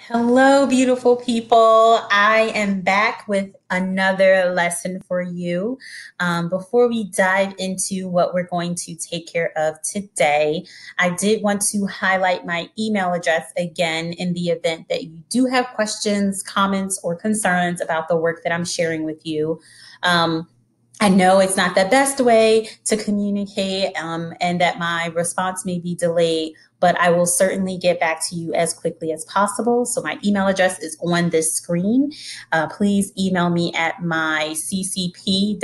Hello, beautiful people. I am back with another lesson for you. Before we dive into what we're going to take care of today, I did want to highlight my email address again in the event that you do have questions, comments, or concerns about the work that I'm sharing with you. Um, I know it's not the best way to communicate, and that my response may be delayed, but I will certainly get back to you as quickly as possible. So my email address is on this screen. Please email me at my ccp.edu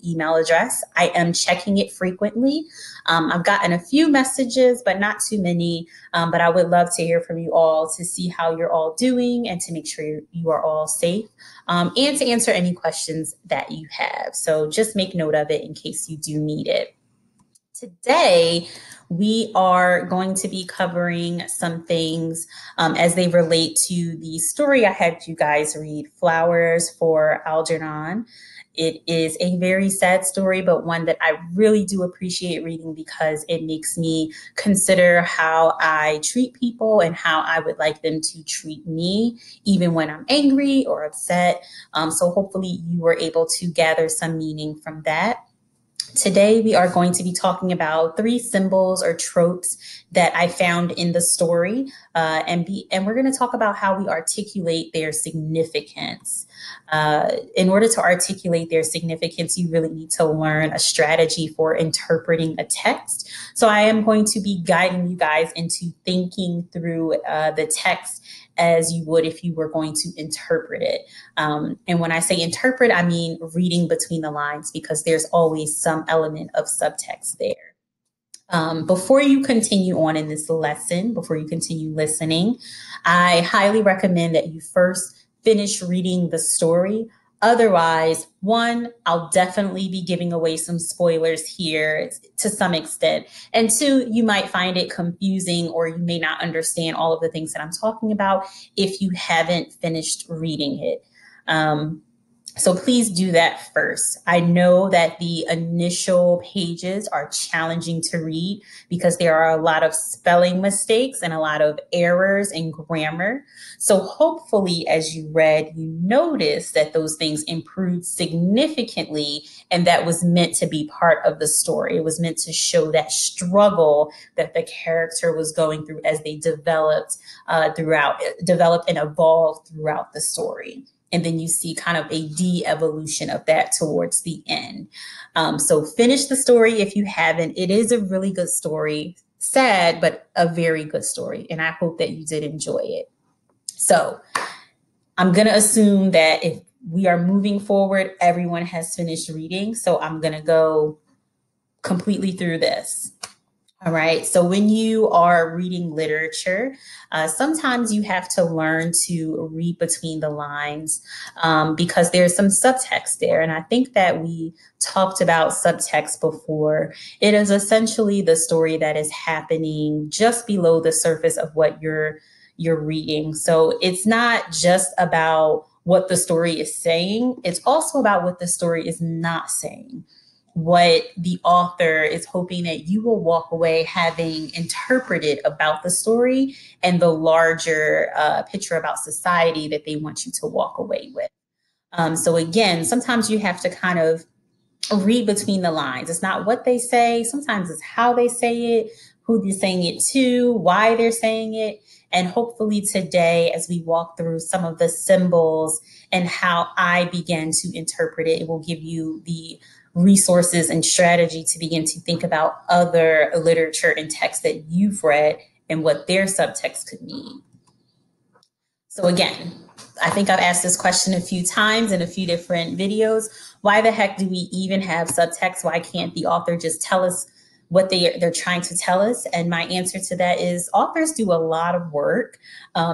email address. I am checking it frequently. I've gotten a few messages, but not too many. But I would love to hear from you all to see how you're all doing and to make sure you are all safe, and to answer any questions that you have. So just make note of it in case you do need it. Today, we are going to be covering some things as they relate to the story I had you guys read, Flowers for Algernon. It is a very sad story, but one that I really do appreciate reading because it makes me consider how I treat people and how I would like them to treat me, even when I'm angry or upset. So hopefully you were able to gather some meaning from that. Today, we are going to be talking about three symbols or tropes that I found in the story, and we're going to talk about how we articulate their significance. In order to articulate their significance, you really need to learn a strategy for interpreting a text. So I am going to be guiding you guys into thinking through the text as you would if you were going to interpret it. And when I say interpret, I mean reading between the lines, because there's always some element of subtext there. Before you continue on in this lesson, before you continue listening, I highly recommend that you first finish reading the story. Otherwise, one, I'll definitely be giving away some spoilers here to some extent. And two, you might find it confusing, or you may not understand all of the things that I'm talking about if you haven't finished reading it. So please do that first. I know that the initial pages are challenging to read because there are a lot of spelling mistakes and a lot of errors in grammar. So hopefully, as you read, you noticed that those things improved significantly, and that was meant to be part of the story. It was meant to show that struggle that the character was going through as they developed and evolved throughout the story. And then you see kind of a de-evolution of that towards the end. So finish the story if you haven't. It is a really good story. Sad, but a very good story. And I hope that you did enjoy it. So I'm going to assume that if we are moving forward, everyone has finished reading. So I'm going to go completely through this. All right. So when you are reading literature, sometimes you have to learn to read between the lines, because there's some subtext there. And I think that we talked about subtext before. It is essentially the story that is happening just below the surface of what you're reading. So it's not just about what the story is saying. It's also about what the story is not saying. What the author is hoping that you will walk away having interpreted about the story and the larger picture about society that they want you to walk away with. So again, sometimes you have to kind of read between the lines. It's not what they say. Sometimes it's how they say it, who they're saying it to, why they're saying it. And hopefully today, as we walk through some of the symbols and how I began to interpret it, it will give you the resources and strategy to begin to think about other literature and texts that you've read and what their subtext could mean. So again, I think I've asked this question a few times in a few different videos. Why the heck do we even have subtext? Why can't the author just tell us what they're trying to tell us? And my answer to that is authors do a lot of work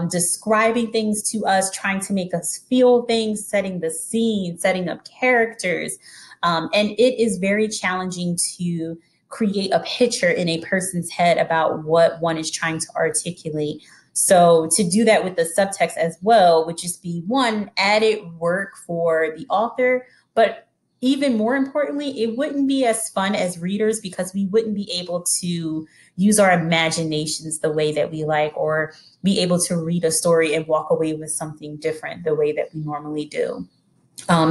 describing things to us, trying to make us feel things, setting the scene, setting up characters. And it is very challenging to create a picture in a person's head about what one is trying to articulate. So to do that with the subtext as well would just be one, added work for the author, but even more importantly, it wouldn't be as fun as readers because we wouldn't be able to use our imaginations the way that we like, or be able to read a story and walk away with something different the way that we normally do.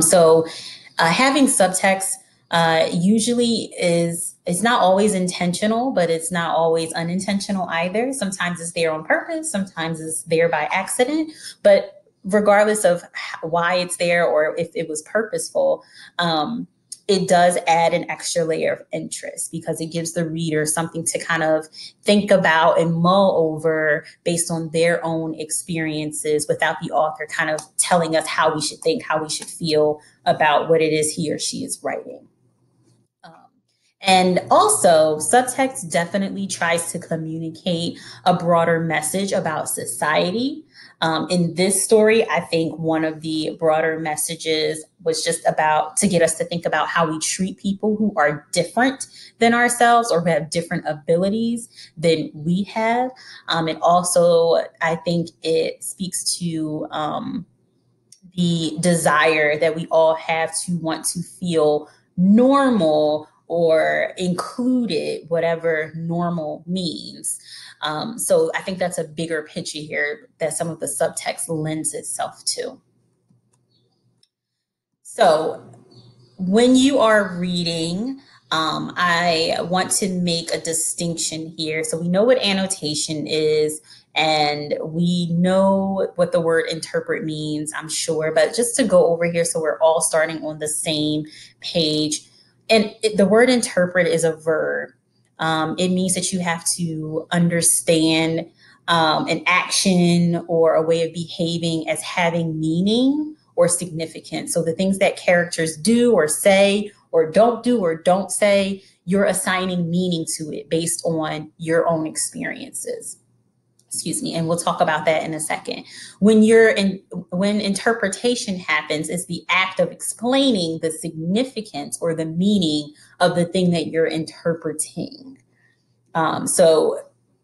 So having subtext usually is, it's not always intentional, but it's not always unintentional either. Sometimes it's there on purpose, sometimes it's there by accident. But regardless of why it's there or if it was purposeful, it does add an extra layer of interest because it gives the reader something to kind of think about and mull over based on their own experiences without the author kind of telling us how we should think, how we should feel about what it is he or she is writing. And also, subtext definitely tries to communicate a broader message about society. In this story, I think one of the broader messages was just about to get us to think about how we treat people who are different than ourselves or who have different abilities than we have. And also, I think it speaks to the desire that we all have to want to feel normal or included, whatever normal means. So I think that's a bigger picture here that some of the subtext lends itself to. So when you are reading, I want to make a distinction here. So we know what annotation is, and we know what the word interpret means, I'm sure. But just to go over here so we're all starting on the same page. And the word interpret is a verb. It means that you have to understand an action or a way of behaving as having meaning or significance. So the things that characters do or say or don't say, you're assigning meaning to it based on your own experiences. Excuse me, and we'll talk about that in a second. When interpretation happens, it's the act of explaining the significance or the meaning of the thing that you're interpreting. So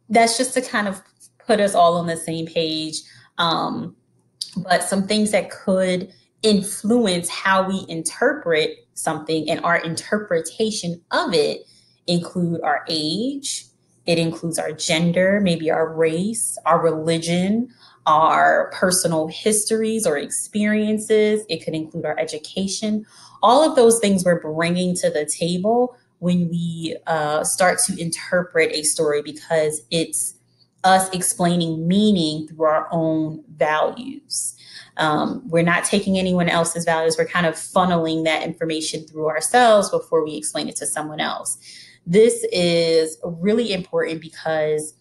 that's just to kind of put us all on the same page. But some things that could influence how we interpret something and our interpretation of it include our age. It includes our gender, maybe our race, our religion, our personal histories or experiences. It could include our education. All of those things we're bringing to the table when we start to interpret a story, because it's us explaining meaning through our own values. We're not taking anyone else's values. We're kind of funneling that information through ourselves before we explain it to someone else. This is really important because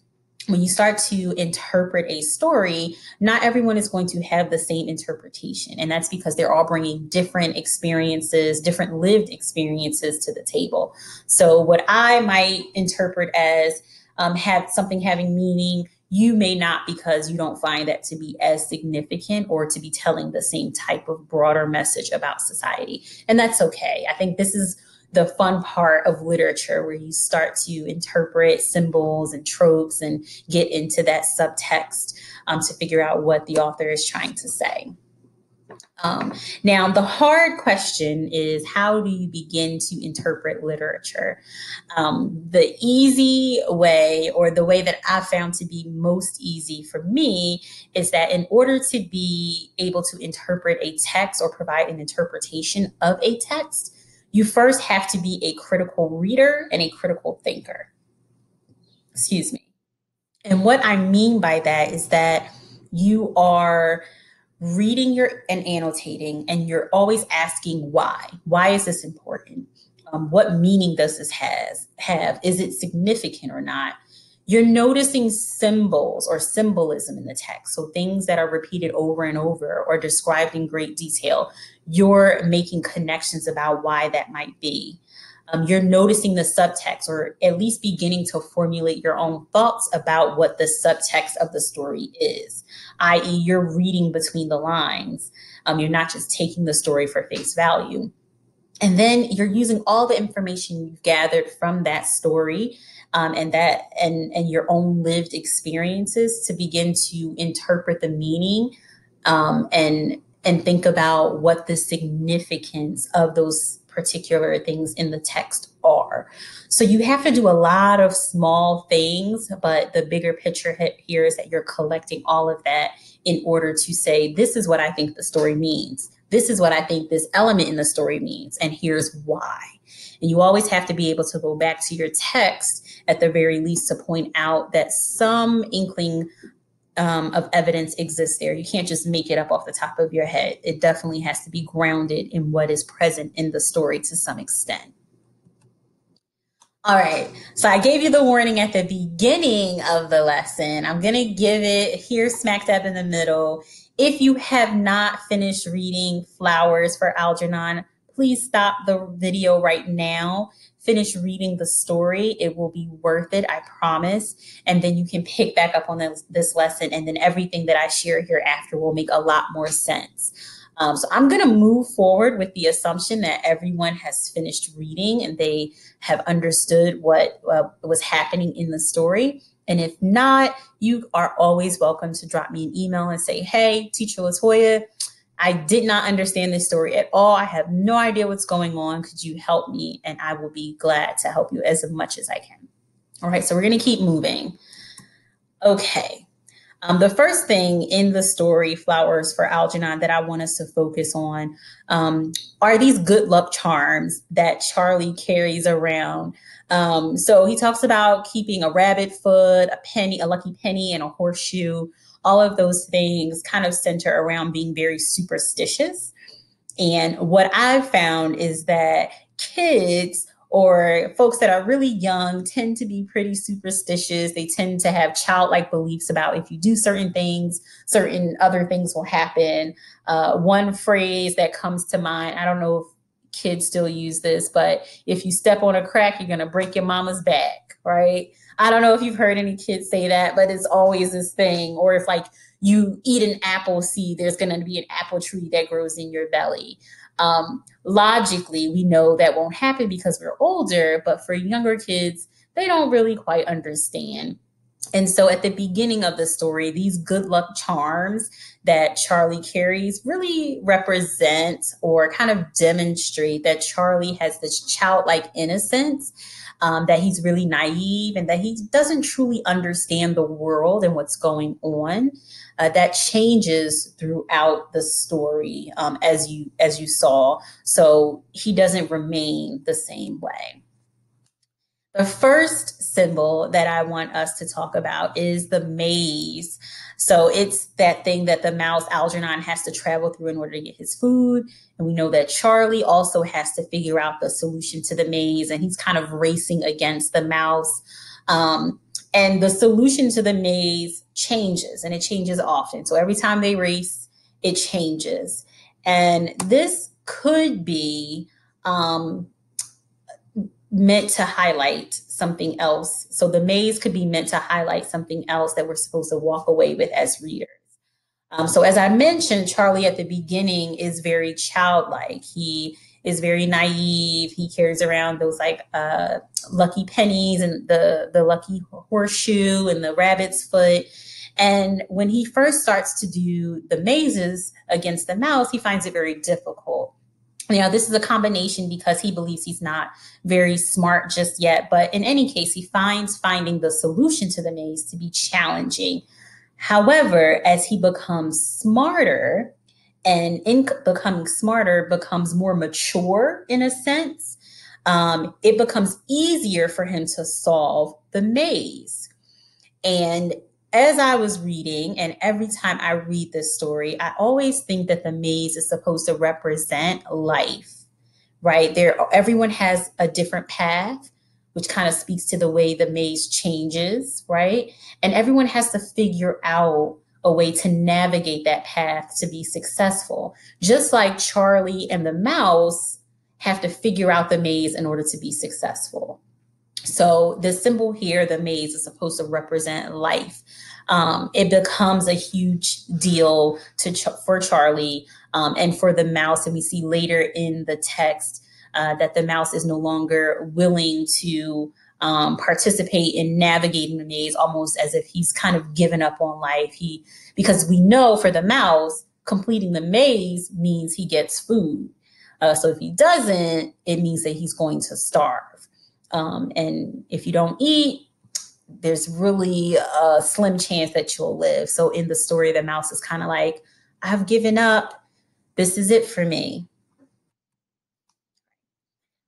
when you start to interpret a story, not everyone is going to have the same interpretation. And that's because they're all bringing different experiences, different lived experiences to the table. So what I might interpret as have something having meaning, you may not, because you don't find that to be as significant or to be telling the same type of broader message about society. And that's okay. I think this is the fun part of literature, where you start to interpret symbols and tropes and get into that subtext to figure out what the author is trying to say. Now, the hard question is, how do you begin to interpret literature? The easy way, or the way that I found to be most easy for me, is that in order to be able to interpret a text or provide an interpretation of a text, you first have to be a critical reader and a critical thinker. Excuse me. And what I mean by that is that you are reading and annotating, and you're always asking why. Why is this important? What meaning does this have? Is it significant or not? You're noticing symbols or symbolism in the text. So things that are repeated over and over or described in great detail. You're making connections about why that might be. You're noticing the subtext, or at least beginning to formulate your own thoughts about what the subtext of the story is, i.e. you're reading between the lines. You're not just taking the story for face value. And then you're using all the information you've gathered from that story and your own lived experiences to begin to interpret the meaning and and think about what the significance of those particular things in the text are. So you have to do a lot of small things, but the bigger picture here is that you're collecting all of that in order to say, this is what I think the story means. This is what I think this element in the story means, and here's why. And you always have to be able to go back to your text at the very least to point out that some inkling of evidence exists there. You can't just make it up off the top of your head. It definitely has to be grounded in what is present in the story to some extent. All right, so I gave you the warning at the beginning of the lesson. I'm going to give it here smack dab in the middle. If you have not finished reading Flowers for Algernon, please stop the video right now. Finish reading the story. It will be worth it, I promise. And then you can pick back up on this lesson, and then everything that I share here after will make a lot more sense. So I'm going to move forward with the assumption that everyone has finished reading and they have understood what was happening in the story. And if not, you are always welcome to drop me an email and say, hey, Teacher Latoyia, I did not understand this story at all. I have no idea what's going on. Could you help me? And I will be glad to help you as much as I can. All right, so we're going to keep moving. Okay. The first thing in the story, Flowers for Algernon, that I want us to focus on are these good luck charms that Charlie carries around. So he talks about keeping a rabbit foot, a penny, a lucky penny, and a horseshoe. All of those things kind of center around being very superstitious. And what I've found is that kids or folks that are really young tend to be pretty superstitious. They tend to have childlike beliefs about if you do certain things, certain other things will happen. One phrase that comes to mind, I don't know if kids still use this, but if you step on a crack, you're going to break your mama's back, right? I don't know if you've heard any kids say that, but it's always this thing. Or if like you eat an apple seed, there's going to be an apple tree that grows in your belly. Logically, we know that won't happen because we're older, but for younger kids, they don't really quite understand. And so at the beginning of the story, these good luck charms that Charlie carries really represent or kind of demonstrate that Charlie has this childlike innocence, that he's really naive and that he doesn't truly understand the world and what's going on. That changes throughout the story, as you saw. So he doesn't remain the same way. The first symbol that I want us to talk about is the maze. So it's that thing that the mouse Algernon has to travel through in order to get his food. And we know that Charlie also has to figure out the solution to the maze, and he's kind of racing against the mouse. And the solution to the maze changes, and it changes often. So every time they race, it changes. And this could be meant to highlight something else. So the maze could be meant to highlight something else that we're supposed to walk away with as readers. So as I mentioned, Charlie at the beginning is very childlike. He is very naive. He carries around those like lucky pennies and the lucky horseshoe and the rabbit's foot. And when he first starts to do the mazes against the mouse, he finds it very difficult. Now, this is a combination because he believes he's not very smart just yet. But in any case, he finds finding the solution to the maze to be challenging. However, as he becomes smarter, and in becoming smarter becomes more mature in a sense, it becomes easier for him to solve the maze. And as I was reading, and every time I read this story, I always think that the maze is supposed to represent life, right? Everyone has a different path, which kind of speaks to the way the maze changes, right? And everyone has to figure out a way to navigate that path to be successful. Just like Charlie and the mouse have to figure out the maze in order to be successful. So the symbol here, the maze, is supposed to represent life. It becomes a huge deal for Charlie and for the mouse. And we see later in the text that the mouse is no longer willing to participate in navigating the maze, almost as if he's kind of given up on life. Because we know for the mouse, completing the maze means he gets food. So if he doesn't, it means that he's going to starve. And if you don't eat, there's really a slim chance that you'll live. So in the story, the mouse is kind of like, I've given up. This is it for me.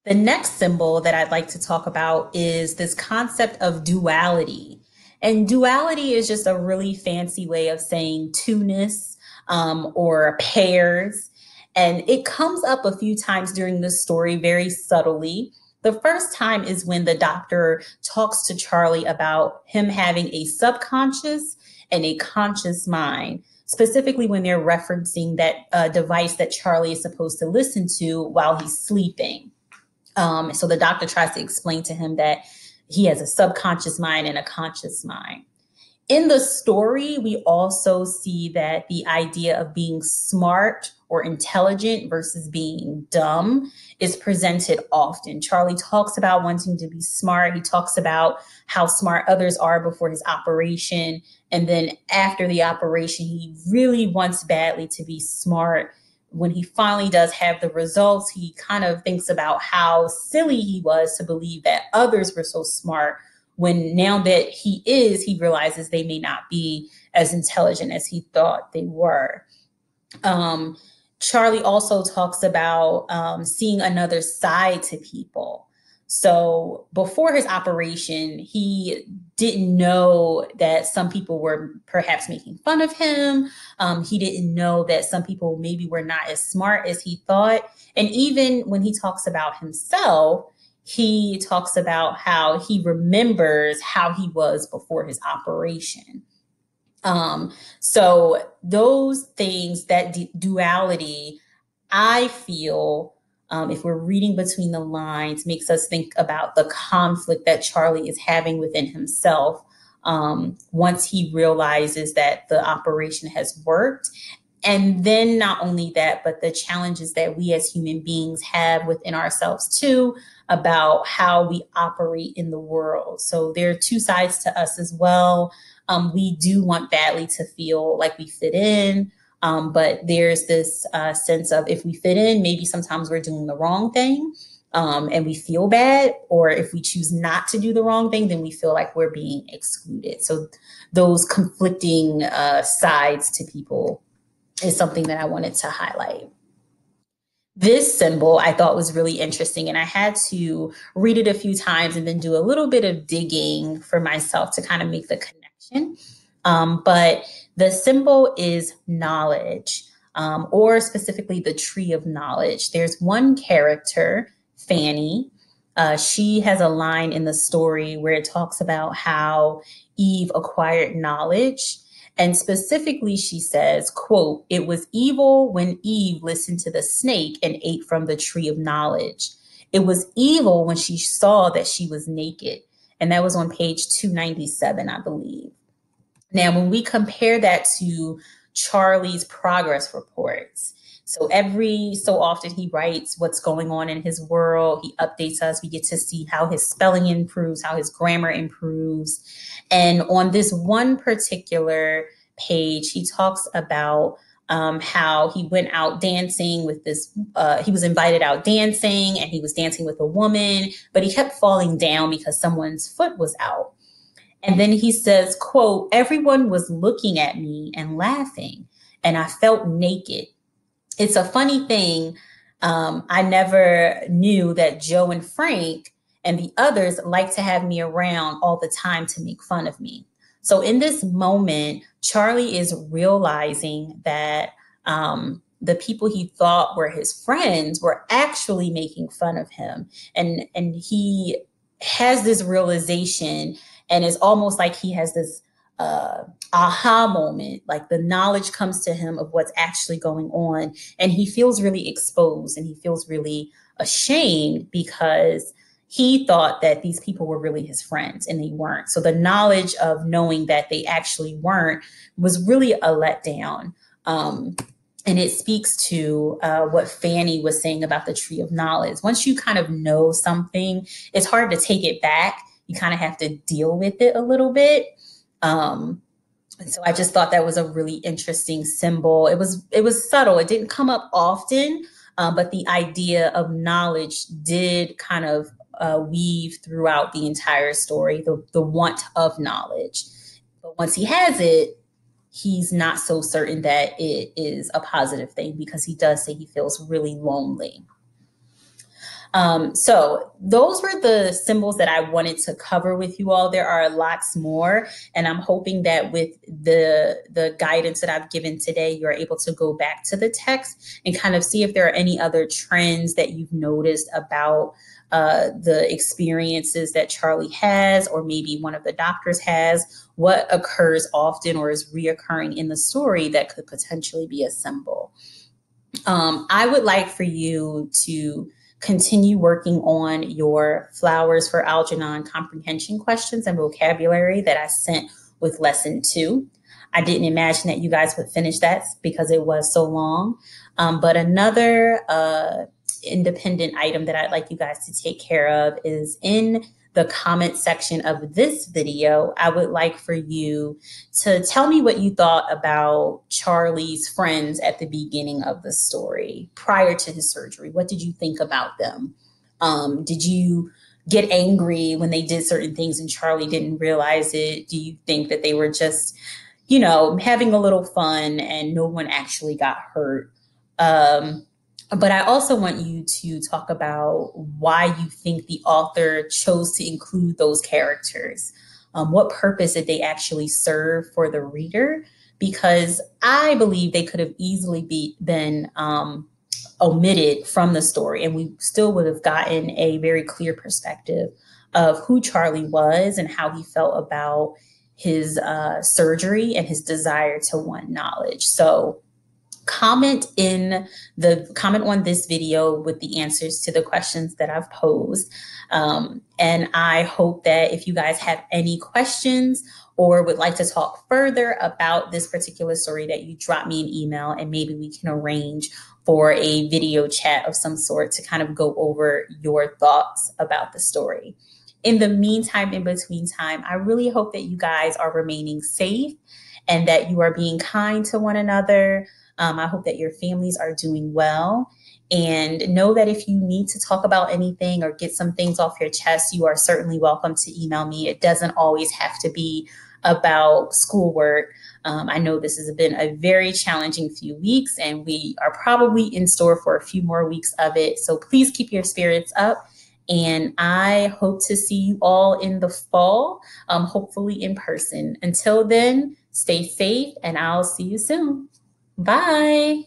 The next symbol that I'd like to talk about is this concept of duality. And duality is just a really fancy way of saying two-ness, or pairs. And it comes up a few times during the story very subtly. The first time is when the doctor talks to Charlie about him having a subconscious and a conscious mind, specifically when they're referencing that device that Charlie is supposed to listen to while he's sleeping. So the doctor tries to explain to him that he has a subconscious mind and a conscious mind. In the story, we also see that the idea of being smart or intelligent versus being dumb is presented often. Charlie talks about wanting to be smart. He talks about how smart others are before his operation. And then after the operation, he really wants badly to be smart. When he finally does have the results, he kind of thinks about how silly he was to believe that others were so smart, when now that he realizes they may not be as intelligent as he thought they were. Charlie also talks about seeing another side to people. So before his operation, he didn't know that some people were perhaps making fun of him. He didn't know that some people maybe were not as smart as he thought. And even when he talks about himself, he talks about how he remembers how he was before his operation. So those things, that duality, I feel, if we're reading between the lines, makes us think about the conflict that Charlie is having within himself once he realizes that the operation has worked. And then not only that, but the challenges that we as human beings have within ourselves too, about how we operate in the world. So there are two sides to us as well. We do want badly to feel like we fit in. But there's this sense of, if we fit in, maybe sometimes we're doing the wrong thing, and we feel bad. Or if we choose not to do the wrong thing, then we feel like we're being excluded. So those conflicting sides to people is something that I wanted to highlight. This symbol I thought was really interesting, and I had to read it a few times and then do a little bit of digging for myself to kind of make the connection. But the symbol is knowledge, or specifically the tree of knowledge. There's one character, Fanny. She has a line in the story where it talks about how Eve acquired knowledge. And specifically, she says, quote, "It was evil when Eve listened to the snake and ate from the tree of knowledge. It was evil when she saw that she was naked." And that was on page 297, I believe. Now, when we compare that to Charlie's progress reports, so every so often he writes what's going on in his world. He updates us. We get to see how his spelling improves, how his grammar improves. And on this one particular page, he talks about how he went out dancing with this, he was invited out dancing, and he was dancing with a woman, but he kept falling down because someone's foot was out. And then he says, quote, "Everyone was looking at me and laughing, and I felt naked. It's a funny thing. I never knew that Joe and Frank and the others like to have me around all the time to make fun of me." So in this moment, Charlie is realizing that the people he thought were his friends were actually making fun of him. And he has this realization, and it's almost like he has this aha moment, like the knowledge comes to him of what's actually going on. And he feels really exposed, and he feels really ashamed because he thought that these people were really his friends and they weren't. So the knowledge of knowing that they actually weren't was really a letdown. And it speaks to what Fanny was saying about the tree of knowledge. Once you kind of know something, it's hard to take it back. You kind of have to deal with it a little bit. So I just thought that was a really interesting symbol. It was subtle. It didn't come up often, but the idea of knowledge did kind of weave throughout the entire story. The want of knowledge, but once he has it, he's not so certain that it is a positive thing, because he does say he feels really lonely. So those were the symbols that I wanted to cover with you all. There are lots more, and I'm hoping that with the guidance that I've given today, you're able to go back to the text and kind of see if there are any other trends that you've noticed about the experiences that Charlie has, or maybe one of the doctors has. What occurs often or is reoccurring in the story that could potentially be a symbol. I would like for you to continue working on your Flowers for Algernon comprehension questions and vocabulary that I sent with lesson 2. I didn't imagine that you guys would finish that because it was so long. But another independent item that I'd like you guys to take care of is in the comment section of this video. I would like for you to tell me what you thought about Charlie's friends at the beginning of the story prior to his surgery. What did you think about them? Did you get angry when they did certain things and Charlie didn't realize it? Do you think that they were just, having a little fun and no one actually got hurt? But I also want you to talk about why you think the author chose to include those characters. What purpose did they actually serve for the reader? Because I believe they could have easily been omitted from the story, and we still would have gotten a very clear perspective of who Charlie was and how he felt about his surgery and his desire to want knowledge. So comment on this video with the answers to the questions that I've posed. And I hope that if you guys have any questions or would like to talk further about this particular story, that you drop me an email and maybe we can arrange for a video chat of some sort to kind of go over your thoughts about the story. In the meantime, in between time, I really hope that you guys are remaining safe and that you are being kind to one another. I hope that your families are doing well, and know that if you need to talk about anything or get some things off your chest, you are certainly welcome to email me. It doesn't always have to be about schoolwork. I know this has been a very challenging few weeks, and we are probably in store for a few more weeks of it. So please keep your spirits up. And I hope to see you all in the fall, hopefully in person. Until then, stay safe, and I'll see you soon. Bye.